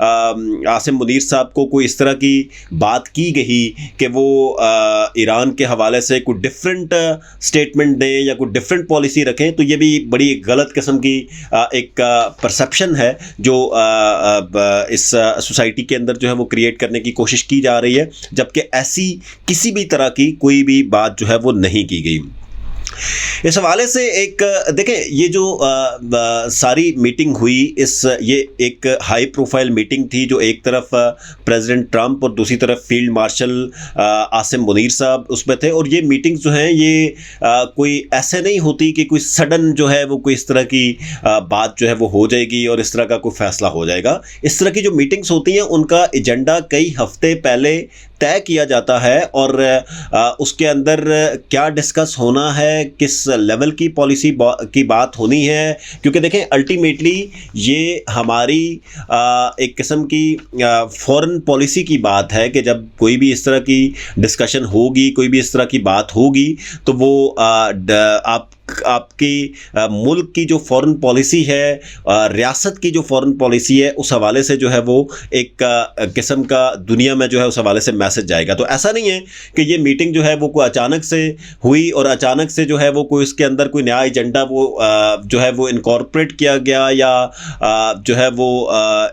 عاصم منیر صاحب کو کوئی اس طرح کی بات کی گئی کہ وہ ایران کے حوالے سے کوئی ڈفرینٹ اسٹیٹمنٹ دیں یا کوئی ڈفرینٹ پالیسی رکھیں، تو یہ بھی بڑی غلط قسم کی ایک پرسیپشن ہے جو اس سوسائٹی کے اندر جو ہے وہ کریٹ کرنے کی کوشش کی جا رہی ہے، جبکہ ایسی کسی بھی طرح کی کوئی بھی بات جو ہے وہ نہیں کی گئی۔ اس حوالے سے ایک دیکھیں، یہ جو ساری میٹنگ ہوئی، یہ ایک ہائی پروفائل میٹنگ تھی، جو ایک طرف پریزیڈنٹ ٹرمپ اور دوسری طرف فیلڈ مارشل عاصم منیر صاحب اس میں تھے، اور یہ میٹنگ جو ہیں یہ کوئی ایسے نہیں ہوتی کہ کوئی سڈن جو ہے وہ کوئی اس طرح کی بات جو ہے وہ ہو جائے گی اور اس طرح کا کوئی فیصلہ ہو جائے گا۔ اس طرح کی جو میٹنگز ہوتی ہیں ان کا ایجنڈا کئی ہفتے پہلے طے کیا جاتا ہے، اور اس کے اندر کیا ڈسکس ہونا ہے، کس لیول کی پالیسی کی بات ہونی ہے، کیونکہ دیکھیں الٹیمیٹلی یہ ہماری ایک قسم کی فورن پالیسی کی بات ہے کہ جب کوئی بھی اس طرح کی ڈسکشن ہوگی، کوئی بھی اس طرح کی بات ہوگی، تو وہ آپ کی ملک کی جو فورن پالیسی ہے، ریاست کی جو فورن پالیسی ہے، اس حوالے سے جو ہے وہ ایک قسم کا دنیا میں جو ہے اس حوالے سے میسج جائے گا۔ تو ایسا نہیں ہے کہ یہ میٹنگ جو ہے وہ کوئی اچانک سے ہوئی اور اچانک سے جو ہے وہ کوئی اس کے اندر کوئی نیا ایجنڈا وہ جو ہے وہ انکارپوریٹ کیا گیا یا جو ہے وہ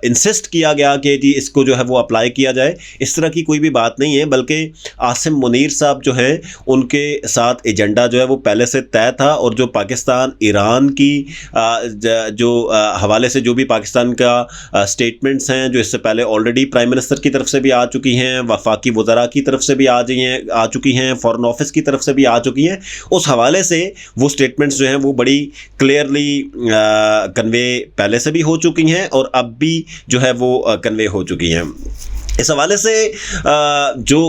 انسسٹ کیا گیا کہ جی اس کو جو ہے وہ اپلائی کیا جائے۔ اس طرح کی کوئی بھی بات نہیں ہے، بلکہ عاصم منیر صاحب جو ہیں ان کے ساتھ ایجنڈا جو ہے وہ پہلے سے طے تھا، اور جو پاکستان ایران کی جو حوالے سے جو بھی پاکستان کا سٹیٹمنٹس ہیں، جو اس سے پہلے آلریڈی پرائم منسٹر کی طرف سے بھی آ چکی ہیں، وفاقی وزراء کی طرف سے بھی آ چکی ہیں، فارن آفس کی طرف سے بھی آ چکی ہیں، اس حوالے سے وہ سٹیٹمنٹس جو ہیں وہ بڑی کلیئرلی کنوے پہلے سے بھی ہو چکی ہیں اور اب بھی جو ہے وہ کنوے ہو چکی ہیں۔ اس حوالے سے جو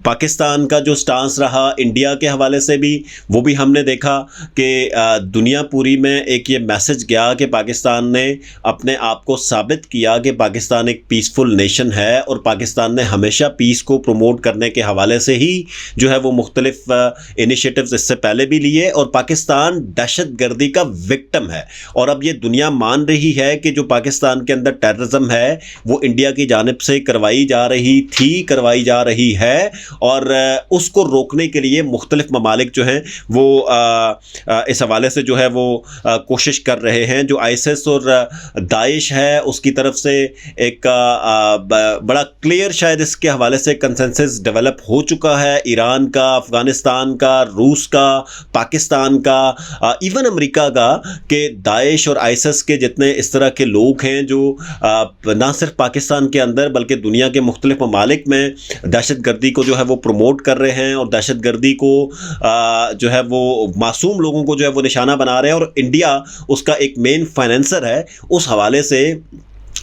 پاکستان کا جو سٹانس رہا انڈیا کے حوالے سے بھی، وہ بھی ہم نے دیکھا کہ دنیا پوری میں ایک یہ میسج گیا کہ پاکستان نے اپنے آپ کو ثابت کیا کہ پاکستان ایک پیسفل نیشن ہے، اور پاکستان نے ہمیشہ پیس کو پروموٹ کرنے کے حوالے سے ہی جو ہے وہ مختلف انیشیٹوز اس سے پہلے بھی لیے، اور پاکستان دہشت گردی کا وکٹم ہے، اور اب یہ دنیا مان رہی ہے کہ جو پاکستان کے اندر ٹیررزم ہے وہ انڈیا کی جانب سے کروائی جا رہی ہے، اور اس کو روکنے کے لیے مختلف ممالک جو ہیں وہ اس حوالے سے جو ہے وہ کوشش کر رہے ہیں۔ جو آئیسس اور داعش ہے اس کی طرف سے ایک بڑا کلیئر شاید اس کے حوالے سے کنسنسس ڈیولپ ہو چکا ہے، ایران کا، افغانستان کا، روس کا، پاکستان کا، ایون امریکہ کا، کہ داعش اور آئیسس کے جتنے اس طرح کے لوگ ہیں جو نہ صرف پاکستان کے اندر بلکہ دنیا کے مختلف ممالک میں دہشت گردی کو جو ہے وہ پروموٹ کر رہے ہیں، اور دہشت گردی کو جو ہے وہ معصوم لوگوں کو جو ہے وہ نشانہ بنا رہے ہیں، اور انڈیا اس کا ایک مین فائنینسر ہے۔ اس حوالے سے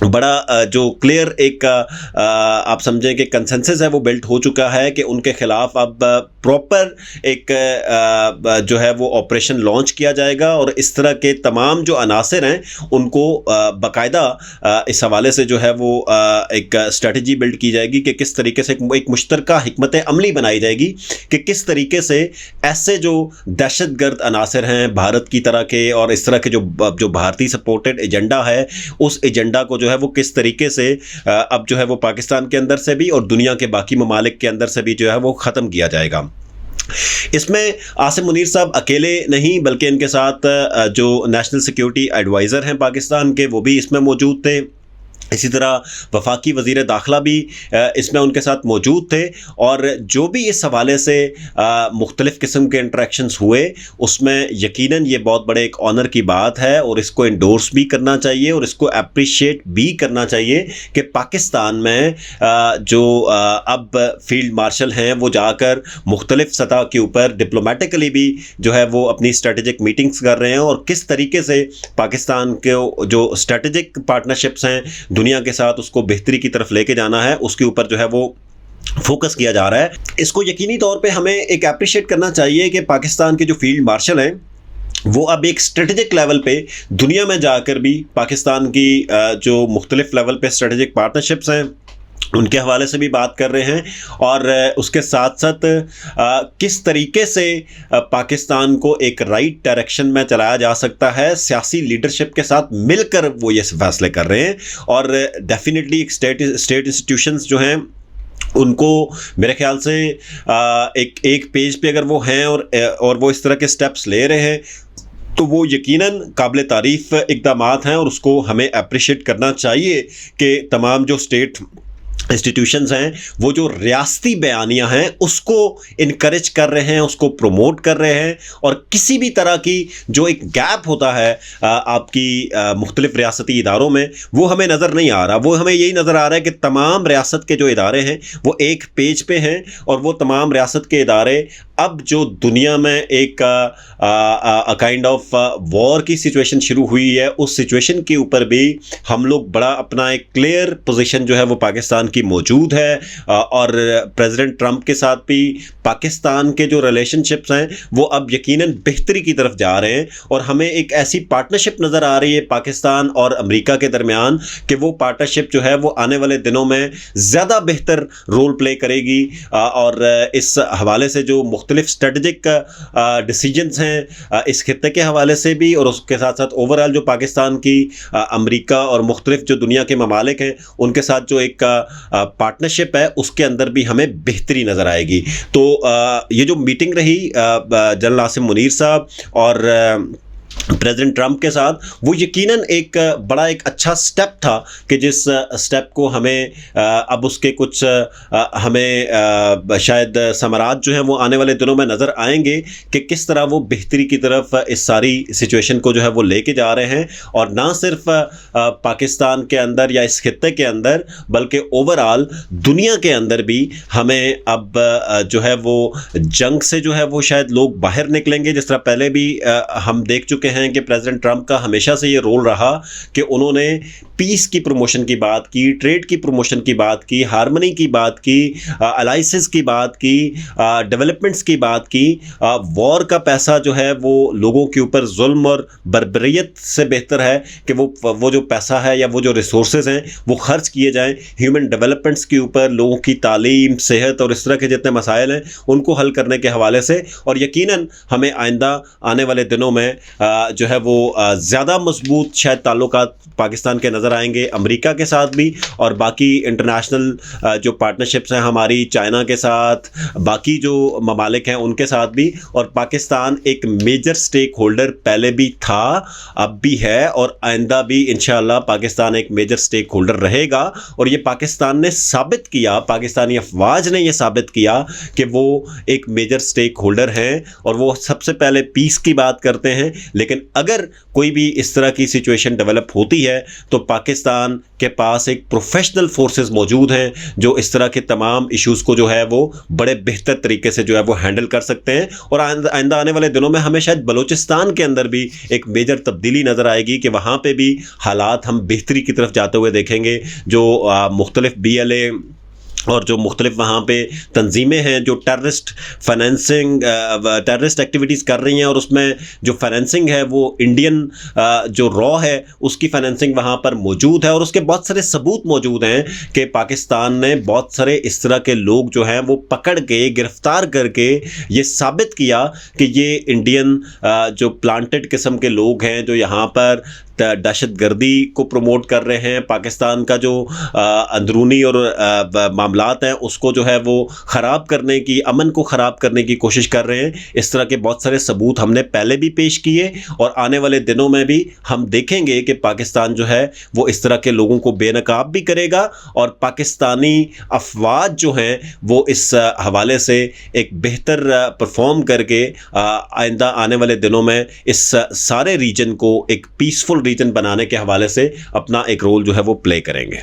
بڑا جو کلیئر ایک آپ سمجھیں کہ کنسنسس ہے وہ بلٹ ہو چکا ہے کہ ان کے خلاف اب پراپر ایک جو ہے وہ آپریشن لانچ کیا جائے گا، اور اس طرح کے تمام جو عناصر ہیں ان کو باقاعدہ اس حوالے سے جو ہے وہ ایک اسٹریٹجی بلڈ کی جائے گی کہ کس طریقے سے ایک مشترکہ حکمت عملی بنائی جائے گی کہ کس طریقے سے ایسے جو دہشت گرد عناصر ہیں بھارت کی طرح کے، اور اس طرح کے جو بھارتی سپورٹڈ ایجنڈا ہے، اس ایجنڈا کو جو ہے وہ کس طریقے سے اب جو ہے وہ پاکستان کے اندر سے بھی اور دنیا کے باقی ممالک کے اندر سے بھی جو ہے وہ ختم کیا جائے گا۔ اس میں عاصم منیر صاحب اکیلے نہیں بلکہ ان کے ساتھ جو نیشنل سیکیورٹی ایڈوائزر ہیں پاکستان کے، وہ بھی اس میں موجود تھے۔ اسی طرح وفاقی وزیر داخلہ بھی اس میں ان کے ساتھ موجود تھے، اور جو بھی اس حوالے سے مختلف قسم کے انٹریکشنز ہوئے اس میں یقیناً یہ بہت بڑے ایک آنر کی بات ہے، اور اس کو انڈورس بھی کرنا چاہیے اور اس کو اپریشیٹ بھی کرنا چاہیے کہ پاکستان میں جو اب فیلڈ مارشل ہیں وہ جا کر مختلف سطح کے اوپر ڈپلومیٹکلی بھی جو ہے وہ اپنی اسٹریٹجک میٹنگز کر رہے ہیں، اور کس طریقے سے پاکستان کے جو اسٹریٹجک پارٹنرشپس ہیں دنیا کے ساتھ اس کو بہتری کی طرف لے کے جانا ہے، اس کے اوپر جو ہے وہ فوکس کیا جا رہا ہے۔ اس کو یقینی طور پہ ہمیں ایک اپریشیٹ کرنا چاہیے کہ پاکستان کے جو فیلڈ مارشل ہیں وہ اب ایک اسٹریٹجک لیول پہ دنیا میں جا کر بھی پاکستان کی جو مختلف لیول پہ اسٹریٹجک پارٹنرشپس ہیں ان کے حوالے سے بھی بات کر رہے ہیں، اور اس کے ساتھ ساتھ کس طریقے سے پاکستان کو ایک رائٹ ڈائریکشن میں چلایا جا سکتا ہے سیاسی لیڈرشپ کے ساتھ مل کر وہ یہ فیصلے کر رہے ہیں. اور ڈیفینیٹلی اسٹیٹ انسٹیٹیوشنز جو ہیں ان کو میرے خیال سے ایک پیج پہ اگر وہ ہیں اور وہ اس طرح کے سٹیپس لے رہے ہیں تو وہ یقیناً قابل تعریف اقدامات ہیں، اور اس کو ہمیں اپریشیٹ کرنا چاہیے کہ تمام جو اسٹیٹ انسٹیٹیوشنز ہیں وہ جو ریاستی بیانیاں ہیں اس کو انکریج کر رہے ہیں، اس کو پروموٹ کر رہے ہیں، اور کسی بھی طرح کی جو ایک گیپ ہوتا ہے آپ کی مختلف ریاستی اداروں میں وہ ہمیں نظر نہیں آ رہا. وہ ہمیں یہی نظر آ رہا ہے کہ تمام ریاست کے جو ادارے ہیں وہ ایک پیج پہ ہیں، اور وہ تمام ریاست کے ادارے اب جو دنیا میں ایک کائنڈ آف وار کی سچویشن شروع ہوئی ہے، اس سچویشن کے اوپر بھی ہم لوگ بڑا اپنا ایک کلیئر پوزیشن جو ہے وہ پاکستان کی موجود ہے. اور پریزیڈنٹ ٹرمپ کے ساتھ بھی پاکستان کے جو ریلیشن شپس ہیں وہ اب یقیناً بہتری کی طرف جا رہے ہیں، اور ہمیں ایک ایسی پارٹنرشپ نظر آ رہی ہے پاکستان اور امریکہ کے درمیان کہ وہ پارٹنرشپ جو ہے وہ آنے والے دنوں میں زیادہ بہتر رول پلے کرے گی. اور اس حوالے سے جو مختلف اسٹریٹجک ڈیسیجنز ہیں اس خطے کے حوالے سے بھی، اور اس کے ساتھ ساتھ اوور آل جو پاکستان کی امریکہ اور مختلف جو دنیا کے ممالک ہیں ان کے ساتھ جو ایک پارٹنرشپ ہے اس کے اندر بھی ہمیں بہتری نظر آئے گی. تو یہ جو میٹنگ رہی جنرل عاصم منیر صاحب اور پریزیڈنٹ ٹرمپ کے ساتھ، وہ یقیناً ایک بڑا ایک اچھا سٹیپ تھا کہ جس سٹیپ کو ہمیں اب اس کے کچھ ہمیں شاید ثمرات جو ہیں وہ آنے والے دنوں میں نظر آئیں گے کہ کس طرح وہ بہتری کی طرف اس ساری سچویشن کو جو ہے وہ لے کے جا رہے ہیں. اور نہ صرف پاکستان کے اندر یا اس خطے کے اندر بلکہ اوور آل دنیا کے اندر بھی ہمیں اب جو ہے وہ جنگ سے جو ہے وہ شاید لوگ باہر نکلیں گے. جس طرح پہلے بھی ہم دیکھ چکے ہیں کہ پریزیڈنٹ ٹرمپ کا ہمیشہ سے یہ رول رہا کہ انہوں نے پیس کی پروموشن کی بات کی، ٹریڈ کی پروموشن کی بات کی، ہارمنی کی بات کی، الائسز کی بات کی، ڈیولپمنٹس کی بات کی. وار کا پیسہ جو ہے وہ لوگوں کے اوپر ظلم اور بربریت سے بہتر ہے کہ وہ جو پیسہ ہے یا وہ جو ریسورسز ہیں وہ خرچ کیے جائیں ہیومن ڈیولپمنٹس کے اوپر، لوگوں کی تعلیم، صحت اور اس طرح کے جتنے مسائل ہیں ان کو حل کرنے کے حوالے سے. اور یقیناً ہمیں آئندہ آنے والے دنوں میں جو ہے وہ زیادہ مضبوط شاید تعلقات پاکستان کے نظر آئیں گے امریکہ کے ساتھ بھی، اور باقی انٹرنیشنل جو پارٹنرشپس ہیں ہماری چائنا کے ساتھ، باقی جو ممالک ہیں ان کے ساتھ بھی. اور پاکستان ایک میجر سٹیک ہولڈر پہلے بھی تھا، اب بھی ہے، اور آئندہ بھی انشاءاللہ پاکستان ایک میجر سٹیک ہولڈر رہے گا. اور یہ پاکستان نے ثابت کیا، پاکستانی افواج نے یہ ثابت کیا کہ وہ ایک میجر سٹیک ہولڈر ہیں، اور وہ سب سے پہلے پیس کی بات کرتے ہیں. لیکن اگر کوئی بھی اس طرح کی سچویشن ڈیولپ ہوتی ہے تو پاکستان کے پاس ایک پروفیشنل فورسز موجود ہیں جو اس طرح کے تمام ایشوز کو جو ہے وہ بڑے بہتر طریقے سے جو ہے وہ ہینڈل کر سکتے ہیں. اور آئندہ آنے والے دنوں میں ہمیں شاید بلوچستان کے اندر بھی ایک میجر تبدیلی نظر آئے گی کہ وہاں پہ بھی حالات ہم بہتری کی طرف جاتے ہوئے دیکھیں گے. جو مختلف BLA اور جو مختلف وہاں پہ تنظیمیں ہیں جو ٹیررسٹ ایکٹیویٹیز کر رہی ہیں، اور اس میں جو فائنینسنگ ہے وہ انڈین جو را ہے اس کی فائنینسنگ وہاں پر موجود ہے. اور اس کے بہت سارے ثبوت موجود ہیں کہ پاکستان نے بہت سارے اس طرح کے لوگ جو ہیں وہ پکڑ کے گرفتار کر کے یہ ثابت کیا کہ یہ انڈین جو پلانٹڈ قسم کے لوگ ہیں جو یہاں پر دہشت گردی کو پروموٹ کر رہے ہیں، پاکستان کا جو اندرونی اور معاملات ہیں اس کو جو ہے وہ خراب کرنے کی، امن کو خراب کرنے کی کوشش کر رہے ہیں. اس طرح کے بہت سارے ثبوت ہم نے پہلے بھی پیش کیے، اور آنے والے دنوں میں بھی ہم دیکھیں گے کہ پاکستان جو ہے وہ اس طرح کے لوگوں کو بے نقاب بھی کرے گا. اور پاکستانی افواج جو ہیں وہ اس حوالے سے ایک بہتر پرفارم کر کے آئندہ آنے والے دنوں میں اس سارے ریجن کو ایک پیسفل ریجن بنانے کے حوالے سے اپنا ایک رول جو ہے وہ پلے کریں گے.